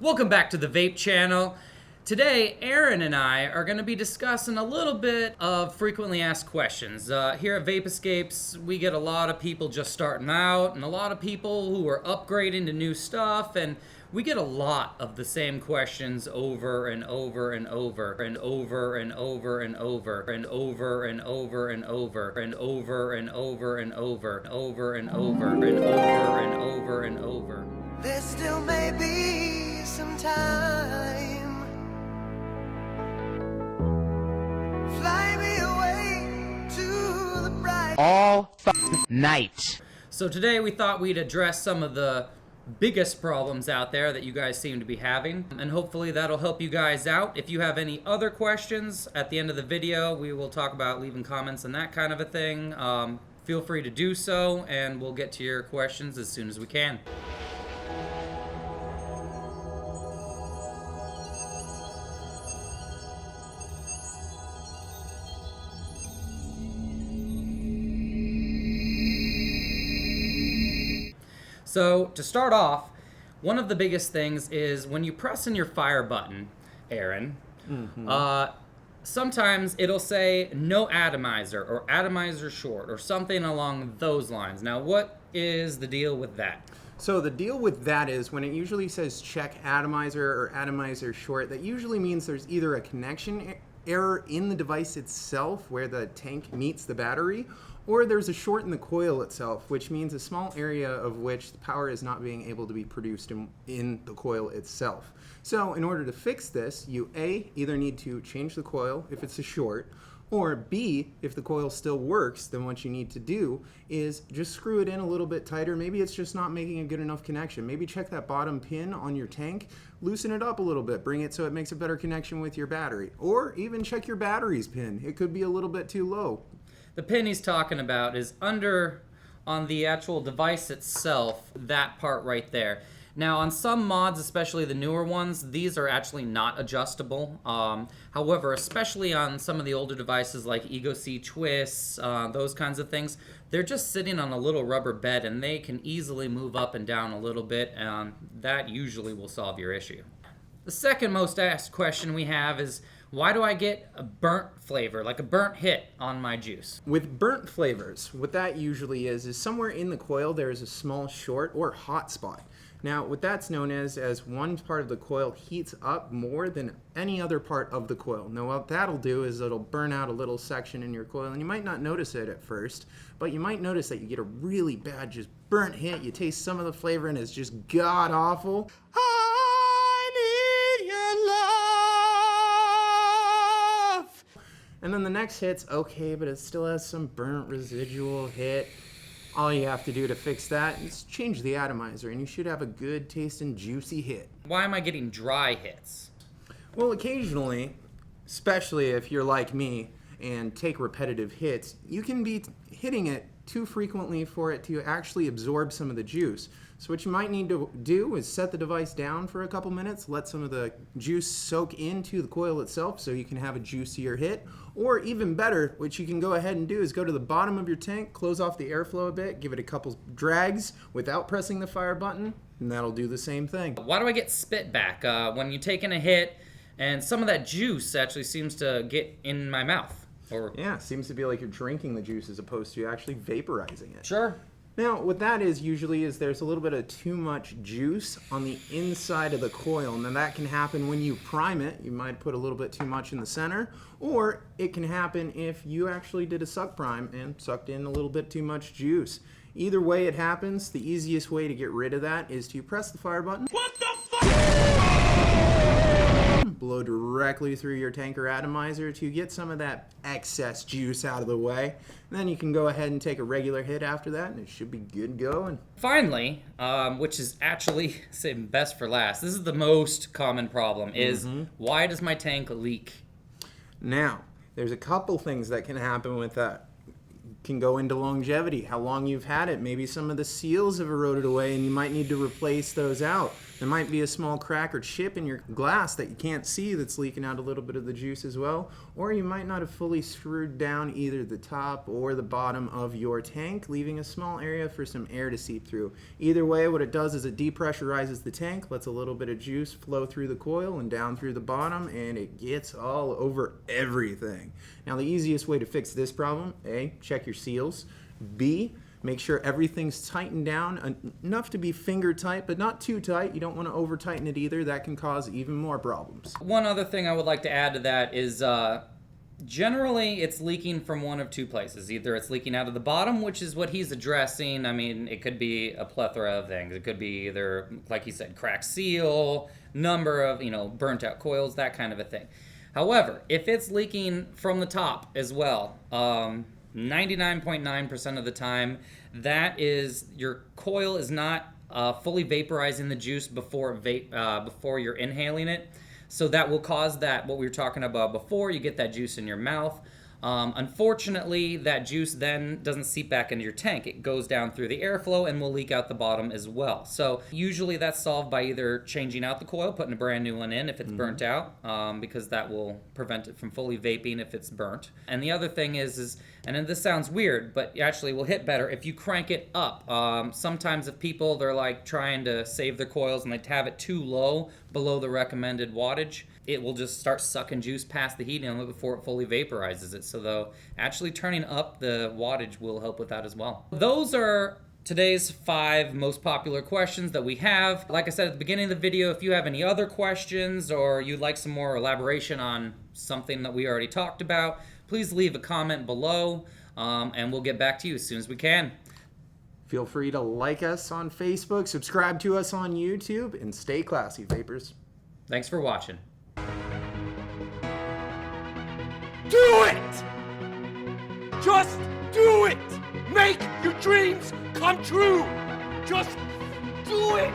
Welcome back to the Vape Channel. Today, Aaron and I are going to be discussing a little bit of frequently asked questions. Here at Vape Escapes, we get a lot of people just starting out and a lot of people who are upgrading to new stuff, and we get a lot of the same questions over and over and over and over and over and over and over and over and over and over and over and over and over and over and over and over and over. There still may be some time. Fly me away to the bright all night. So today we thought we'd address some of the biggest problems out there that you guys seem to be having, and hopefully that'll help you guys out. If you have any other questions at the end of the video, we will talk about leaving comments and that kind of a thing. Feel free to do so, and we'll get to your questions as soon as we can. So to start off, one of the biggest things is when you press in your fire button, Aaron, sometimes it'll say no atomizer or atomizer short or something along those lines. Now, what is the deal with that? So the deal with that is when it usually says check atomizer or atomizer short, that usually means there's either a connection error in the device itself where the tank meets the battery, or there's a short in the coil itself, which means a small area of which the power is not being able to be produced in the coil itself. So in order to fix this, you A, either need to change the coil if it's a short, or B, if the coil still works, then what you need to do is just screw it in a little bit tighter. Maybe it's just not making a good enough connection. Maybe check that bottom pin on your tank, loosen it up a little bit, bring it so it makes a better connection with your battery. Or even check your battery's pin. It could be a little bit too low. The pin he's talking about is under on the actual device itself, that part right there. Now, on some mods, especially the newer ones, these are actually not adjustable. However, especially on some of the older devices like EgoC twists, those kinds of things, they're just sitting on a little rubber bed and they can easily move up and down a little bit, and that usually will solve your issue. The second most asked question we have is, why do I get a burnt flavor, like a burnt hit on my juice? With burnt flavors, what that usually is somewhere in the coil there is a small short or hot spot. Now, what that's known as one part of the coil heats up more than any other part of the coil. Now, what that'll do is it'll burn out a little section in your coil, and you might not notice it at first, but you might notice that you get a really bad, just burnt hit. You taste some of the flavor, and it's just god-awful. I need your love! And then the next hit's okay, but it still has some burnt residual hit. All you have to do to fix that is change the atomizer, and you should have a good tasting juicy hit. Why am I getting dry hits? Well, occasionally, especially if you're like me and take repetitive hits, you can be hitting it too frequently for it to actually absorb some of the juice. So what you might need to do is set the device down for a couple minutes, let some of the juice soak into the coil itself so you can have a juicier hit. Or even better, what you can go ahead and do is go to the bottom of your tank, close off the airflow a bit, give it a couple drags without pressing the fire button, and that'll do the same thing. Why do I get spit back when you're taking a hit and some of that juice actually seems to get in my mouth? Or yeah, it seems to be like you're drinking the juice as opposed to actually vaporizing it. Sure. Now, what that is usually is there's a little bit of too much juice on the inside of the coil. Now, that can happen when you prime it. You might put a little bit too much in the center, or it can happen if you actually did a suck prime and sucked in a little bit too much juice. Either way it happens, the easiest way to get rid of that is to press the fire button. What the fuck? Blow directly through your tank or atomizer to get some of that excess juice out of the way. And then you can go ahead and take a regular hit after that, and it should be good going. Finally, which is actually saving best for last, this is the most common problem, is why does my tank leak? Now, there's a couple things that can happen with that. Can go into longevity, how long you've had it. Maybe some of the seals have eroded away and you might need to replace those out. There might be a small crack or chip in your glass that you can't see that's leaking out a little bit of the juice as well. Or you might not have fully screwed down either the top or the bottom of your tank, leaving a small area for some air to seep through. Either way, what it does is it depressurizes the tank, lets a little bit of juice flow through the coil and down through the bottom, and it gets all over everything. Now, the easiest way to fix this problem, A, check your seals. B, make sure everything's tightened down enough to be finger tight, but not too tight. You don't want to over tighten it either. That can cause even more problems. One other thing I would like to add to that is generally it's leaking from one of two places. Either it's leaking out of the bottom, which is what he's addressing. I mean, it could be a plethora of things. It could be either, like he said, cracked seal, number of, burnt out coils, that kind of a thing. However, if it's leaking from the top as well, 99.9% of the time, that is your coil is not fully vaporizing the juice before you're inhaling it. So that will cause that, what we were talking about before, you get that juice in your mouth. Unfortunately, that juice then doesn't seep back into your tank. It goes down through the airflow and will leak out the bottom as well. So usually that's solved by either changing out the coil, putting a brand new one in if it's burnt out, because that will prevent it from fully vaping if it's burnt. And the other thing is, and then this sounds weird, but actually will hit better if you crank it up. Sometimes if people, they're like trying to save their coils and they have it too low, below the recommended wattage, it will just start sucking juice past the heating element before it fully vaporizes it. So though, actually turning up the wattage will help with that as well. Those are today's 5 most popular questions that we have. Like I said at the beginning of the video, if you have any other questions or you'd like some more elaboration on something that we already talked about, please leave a comment below and we'll get back to you as soon as we can. Feel free to like us on Facebook, subscribe to us on YouTube, and stay classy, vapors. Thanks for watching. Do it! Just do it! Make your dreams come true! Just do it!